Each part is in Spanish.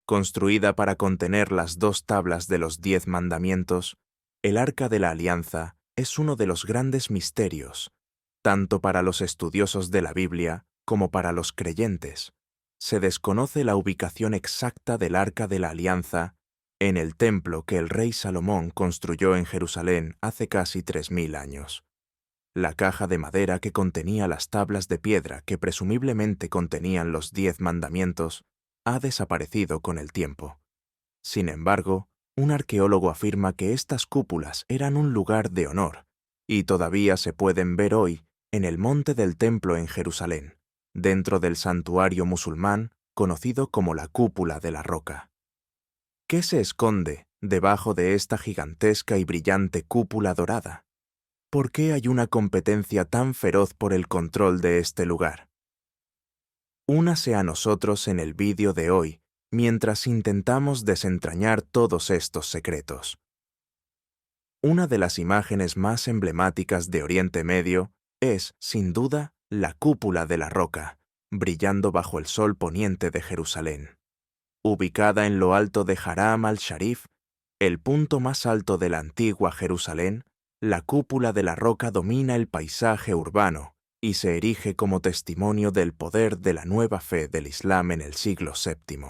Construida para contener las 2 tablas de los 10 mandamientos, el Arca de la Alianza es uno de los grandes misterios, tanto para los estudiosos de la Biblia como para los creyentes. Se desconoce la ubicación exacta del Arca de la Alianza en el templo que el rey Salomón construyó en Jerusalén hace casi 3000 años. La caja de madera que contenía las tablas de piedra que presumiblemente contenían los 10 mandamientos ha desaparecido con el tiempo. Sin embargo, un arqueólogo afirma que estas cúpulas eran un lugar de honor y todavía se pueden ver hoy en el monte del templo en Jerusalén, dentro del santuario musulmán conocido como la Cúpula de la Roca. ¿Qué se esconde debajo de esta gigantesca y brillante cúpula dorada? ¿Por qué hay una competencia tan feroz por el control de este lugar? Únase a nosotros en el vídeo de hoy mientras intentamos desentrañar todos estos secretos. Una de las imágenes más emblemáticas de Oriente Medio es, sin duda, la Cúpula de la Roca, brillando bajo el sol poniente de Jerusalén. Ubicada en lo alto de Haram al-Sharif, el punto más alto de la antigua Jerusalén, la Cúpula de la Roca domina el paisaje urbano y se erige como testimonio del poder de la nueva fe del Islam en el siglo VII.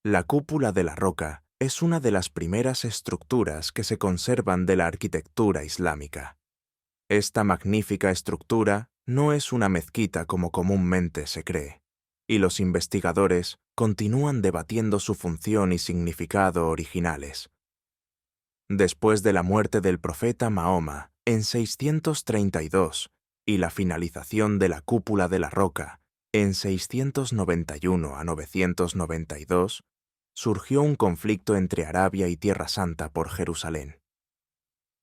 La Cúpula de la Roca es una de las primeras estructuras que se conservan de la arquitectura islámica. Esta magnífica estructura no es una mezquita como comúnmente se cree, y los investigadores continúan debatiendo su función y significado originales. Después de la muerte del profeta Mahoma en 632 y la finalización de la Cúpula de la Roca en 691 a 992, surgió un conflicto entre Arabia y Tierra Santa por Jerusalén.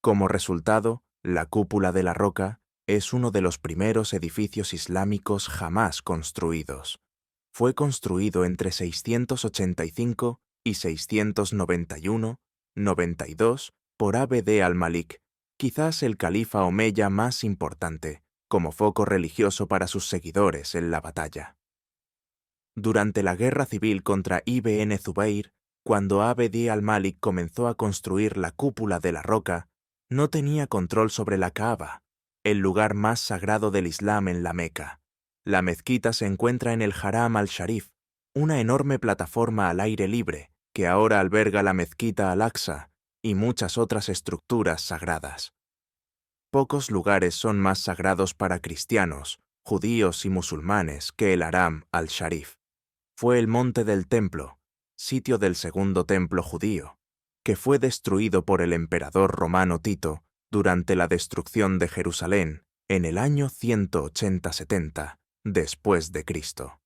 Como resultado, la Cúpula de la Roca es uno de los primeros edificios islámicos jamás construidos. Fue construido entre 685 y 691-92 por Abd al-Malik, quizás el califa omeya más importante, como foco religioso para sus seguidores en la batalla. Durante la guerra civil contra Ibn Zubayr, cuando Abd al-Malik comenzó a construir la Cúpula de la Roca, no tenía control sobre la Kaaba, el lugar más sagrado del Islam en la Meca. La mezquita se encuentra en el Haram al-Sharif, una enorme plataforma al aire libre que ahora alberga la mezquita al-Aqsa y muchas otras estructuras sagradas. Pocos lugares son más sagrados para cristianos, judíos y musulmanes que el Haram al-Sharif. Fue el monte del templo, sitio del segundo templo judío, que fue destruido por el emperador romano Tito durante la destrucción de Jerusalén en el año 180-70 después de Cristo.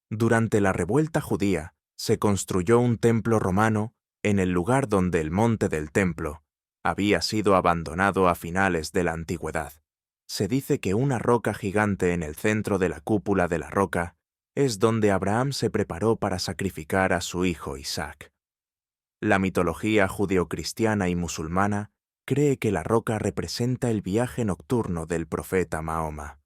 Durante la revuelta judía se construyó un templo romano en el lugar donde el monte del templo había sido abandonado a finales de la antigüedad. Se dice que una roca gigante en el centro de la Cúpula de la Roca es donde Abraham se preparó para sacrificar a su hijo Isaac. La mitología judeocristiana y musulmana cree que la roca representa el viaje nocturno del profeta Mahoma.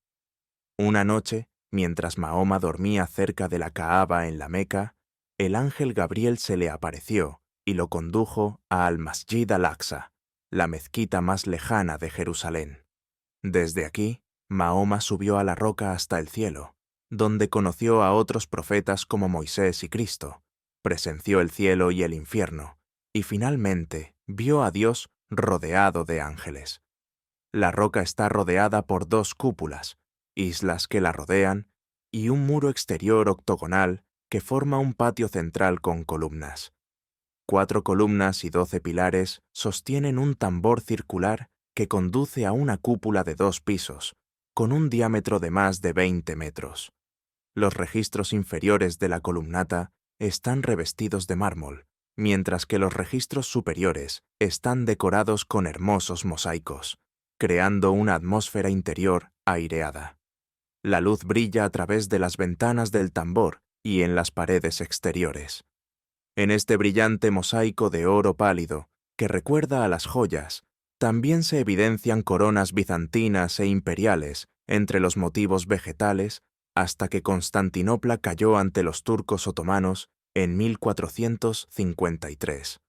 Una noche, mientras Mahoma dormía cerca de la Kaaba en la Meca, el ángel Gabriel se le apareció y lo condujo a Al-Masjid al-Aqsa, la mezquita más lejana de Jerusalén. Desde aquí, Mahoma subió a la roca hasta el cielo, donde conoció a otros profetas como Moisés y Cristo, presenció el cielo y el infierno, y finalmente vio a Dios rodeado de ángeles. La roca está rodeada por 2 cúpulas, islas que la rodean, y un muro exterior octogonal que forma un patio central con columnas. 4 columnas y 12 pilares sostienen un tambor circular que conduce a una cúpula de 2 pisos, con un diámetro de más de 20 metros. Los registros inferiores de la columnata están revestidos de mármol, mientras que los registros superiores están decorados con hermosos mosaicos, creando una atmósfera interior aireada. La luz brilla a través de las ventanas del tambor y en las paredes exteriores. En este brillante mosaico de oro pálido, que recuerda a las joyas, también se evidencian coronas bizantinas e imperiales entre los motivos vegetales hasta que Constantinopla cayó ante los turcos otomanos en 1453.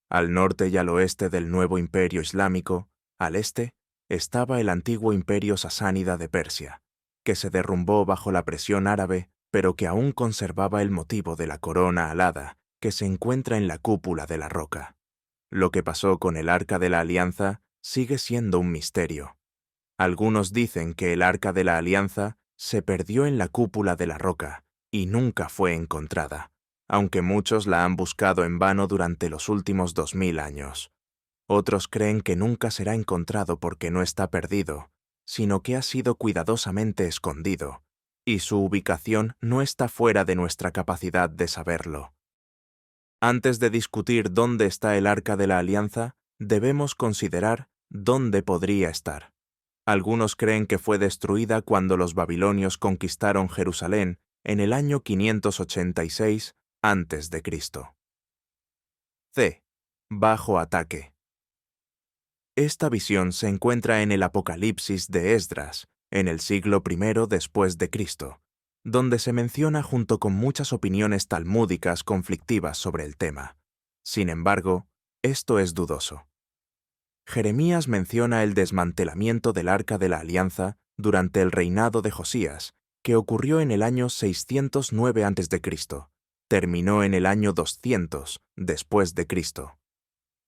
Al norte y al oeste del nuevo imperio islámico, al este, estaba el antiguo imperio sasánida de Persia, que se derrumbó bajo la presión árabe, pero que aún conservaba el motivo de la corona alada que se encuentra en la cúpula de la roca. Lo que pasó con el Arca de la Alianza sigue siendo un misterio. Algunos dicen que el Arca de la Alianza se perdió en la cúpula de la roca y nunca fue encontrada, aunque muchos la han buscado en vano durante los últimos 2000 años. Otros creen que nunca será encontrado porque no está perdido, sino que ha sido cuidadosamente escondido, y su ubicación no está fuera de nuestra capacidad de saberlo. Antes de discutir dónde está el Arca de la Alianza, debemos considerar dónde podría estar. Algunos creen que fue destruida cuando los babilonios conquistaron Jerusalén en el año 586 a.C. C. Bajo ataque. Esta visión se encuentra en el Apocalipsis de Esdras, en el siglo I después de Cristo, donde se menciona junto con muchas opiniones talmúdicas conflictivas sobre el tema. Sin embargo, esto es dudoso. Jeremías menciona el desmantelamiento del Arca de la Alianza durante el reinado de Josías, que ocurrió en el año 609 a.C., terminó en el año 200 después de Cristo.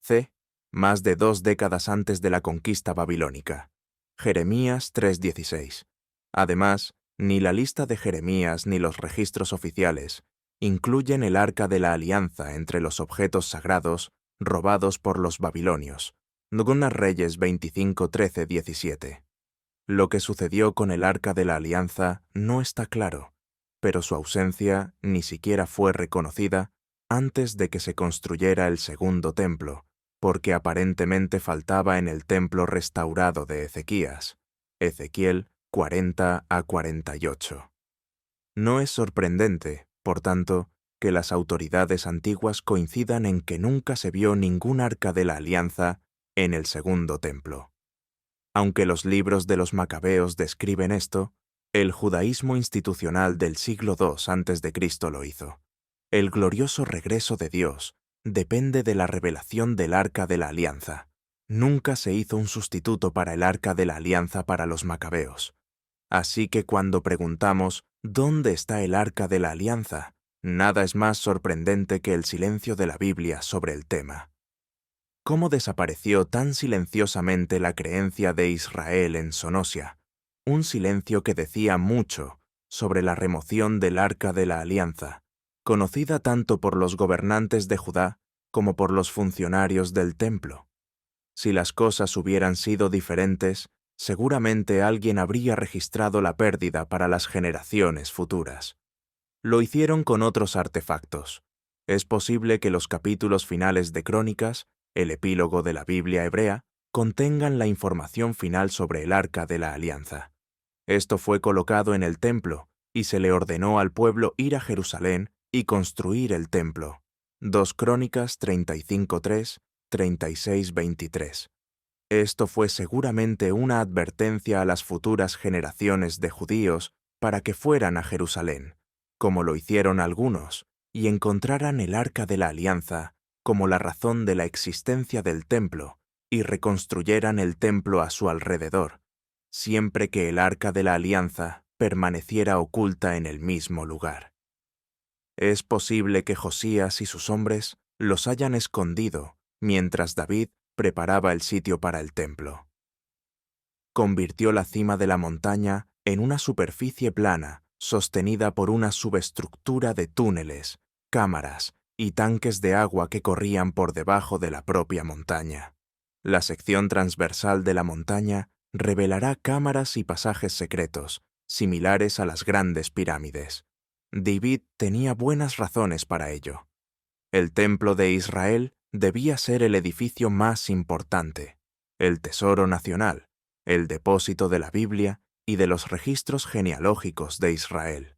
C. Más de 2 décadas antes de la conquista babilónica. Jeremías 3:16. Además, ni la lista de Jeremías ni los registros oficiales incluyen el Arca de la Alianza entre los objetos sagrados robados por los babilonios. Según Reyes 25:13-17. Lo que sucedió con el Arca de la Alianza no está claro, pero su ausencia ni siquiera fue reconocida antes de que se construyera el segundo templo, porque aparentemente faltaba en el templo restaurado de Ezequías, Ezequiel 40-48. No es sorprendente, por tanto, que las autoridades antiguas coincidan en que nunca se vio ningún Arca de la Alianza en el segundo templo. Aunque los libros de los Macabeos describen esto, el judaísmo institucional del siglo II a.C. lo hizo. El glorioso regreso de Dios depende de la revelación del Arca de la Alianza. Nunca se hizo un sustituto para el Arca de la Alianza para los Macabeos. Así que cuando preguntamos ¿dónde está el Arca de la Alianza?, nada es más sorprendente que el silencio de la Biblia sobre el tema. ¿Cómo desapareció tan silenciosamente la creencia de Israel en Sonosia? Un silencio que decía mucho sobre la remoción del Arca de la Alianza, conocida tanto por los gobernantes de Judá como por los funcionarios del templo. Si las cosas hubieran sido diferentes, seguramente alguien habría registrado la pérdida para las generaciones futuras. Lo hicieron con otros artefactos. Es posible que los capítulos finales de Crónicas, el epílogo de la Biblia hebrea, contengan la información final sobre el Arca de la Alianza. Esto fue colocado en el templo y se le ordenó al pueblo ir a Jerusalén y construir el templo. 2 Crónicas 35:3, 36:23. Esto fue seguramente una advertencia a las futuras generaciones de judíos para que fueran a Jerusalén, como lo hicieron algunos, y encontraran el Arca de la Alianza como la razón de la existencia del templo y reconstruyeran el templo a su alrededor, siempre que el Arca de la Alianza permaneciera oculta en el mismo lugar. Es posible que Josías y sus hombres los hayan escondido mientras David preparaba el sitio para el templo. Convirtió la cima de la montaña en una superficie plana sostenida por una subestructura de túneles, cámaras y tanques de agua que corrían por debajo de la propia montaña. La sección transversal de la montaña revelará cámaras y pasajes secretos, similares a las grandes pirámides. David tenía buenas razones para ello. El templo de Israel debía ser el edificio más importante, el tesoro nacional, el depósito de la Biblia y de los registros genealógicos de Israel.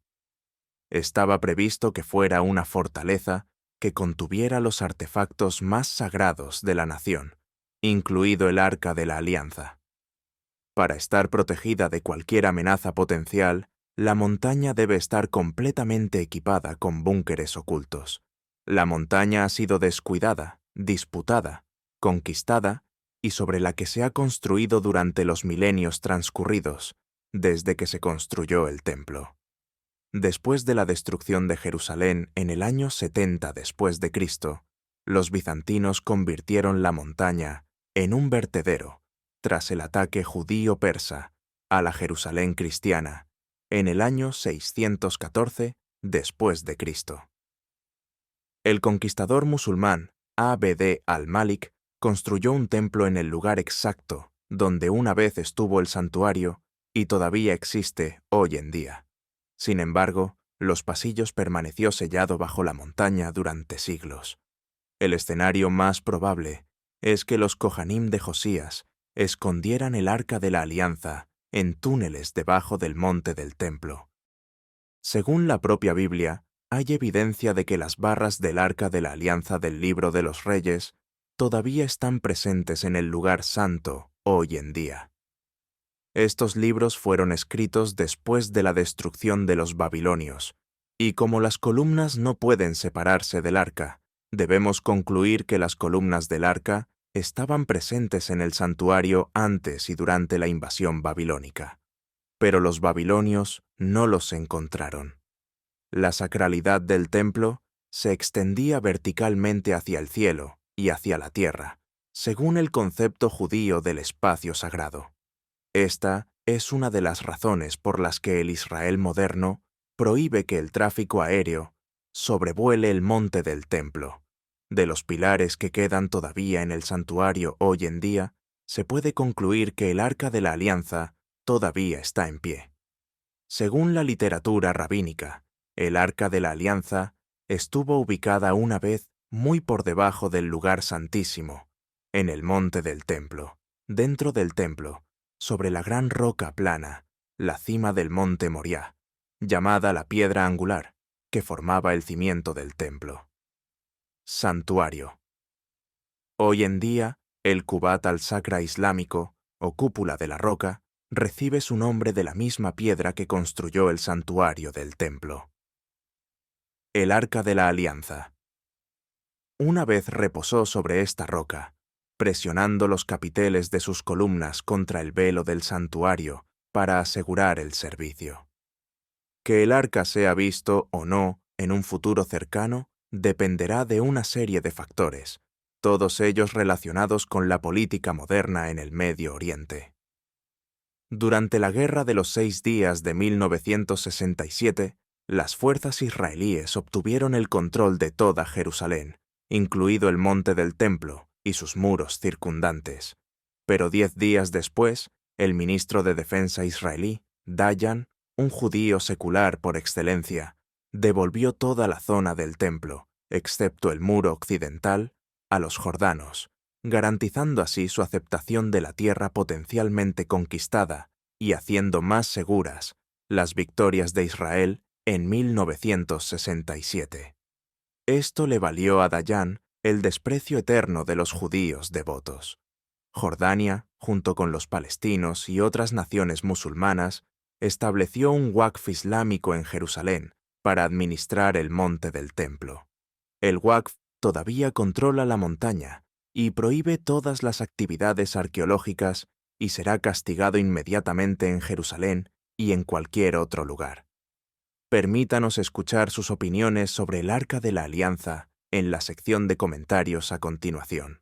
Estaba previsto que fuera una fortaleza que contuviera los artefactos más sagrados de la nación, incluido el Arca de la Alianza. Para estar protegida de cualquier amenaza potencial, la montaña debe estar completamente equipada con búnkeres ocultos, La montaña ha sido descuidada, disputada, conquistada y sobre la que se ha construido durante los milenios transcurridos, desde que se construyó el templo. Después de la destrucción de Jerusalén en el año 70 después de Cristo, los bizantinos convirtieron la montaña en un vertedero tras el ataque judío-persa a la Jerusalén cristiana en el año 614 después de Cristo. El conquistador musulmán Abd al-Malik construyó un templo en el lugar exacto donde una vez estuvo el santuario y todavía existe hoy en día. Sin embargo, los pasillos permaneció sellado bajo la montaña durante siglos. El escenario más probable es que los Kohanim de Josías escondieran el Arca de la Alianza en túneles debajo del monte del templo. Según la propia Biblia, hay evidencia de que las barras del Arca de la Alianza del Libro de los Reyes todavía están presentes en el lugar santo hoy en día. Estos libros fueron escritos después de la destrucción de los babilonios, y como las columnas no pueden separarse del arca, debemos concluir que las columnas del arca estaban presentes en el santuario antes y durante la invasión babilónica. Pero los babilonios no los encontraron. La sacralidad del templo se extendía verticalmente hacia el cielo y hacia la tierra, según el concepto judío del espacio sagrado. Esta es una de las razones por las que el Israel moderno prohíbe que el tráfico aéreo sobrevuele el monte del templo. De los pilares que quedan todavía en el santuario hoy en día, se puede concluir que el Arca de la Alianza todavía está en pie. Según la literatura rabínica, el Arca de la Alianza estuvo ubicada una vez muy por debajo del lugar santísimo, en el monte del templo, dentro del templo, sobre la gran roca plana, la cima del monte Moriah, llamada la piedra angular, que formaba el cimiento del templo. Santuario. Hoy en día, el Qubat al-Sakra islámico, o cúpula de la roca, recibe su nombre de la misma piedra que construyó el santuario del templo. El Arca de la Alianza. Una vez reposó sobre esta roca, presionando los capiteles de sus columnas contra el velo del santuario para asegurar el servicio. Que el arca sea visto o no en un futuro cercano dependerá de una serie de factores, todos ellos relacionados con la política moderna en el Medio Oriente. Durante la Guerra de los 6 días de 1967, las fuerzas israelíes obtuvieron el control de toda Jerusalén, incluido el monte del templo y sus muros circundantes. Pero 10 días después, el ministro de Defensa israelí, Dayan, un judío secular por excelencia, devolvió toda la zona del templo, excepto el muro occidental, a los jordanos, garantizando así su aceptación de la tierra potencialmente conquistada y haciendo más seguras las victorias de Israel en 1967. Esto le valió a Dayan el desprecio eterno de los judíos devotos. Jordania, junto con los palestinos y otras naciones musulmanas, estableció un Waqf islámico en Jerusalén para administrar el monte del templo. El Waqf todavía controla la montaña y prohíbe todas las actividades arqueológicas y será castigado inmediatamente en Jerusalén y en cualquier otro lugar. Permítanos escuchar sus opiniones sobre el Arca de la Alianza en la sección de comentarios a continuación.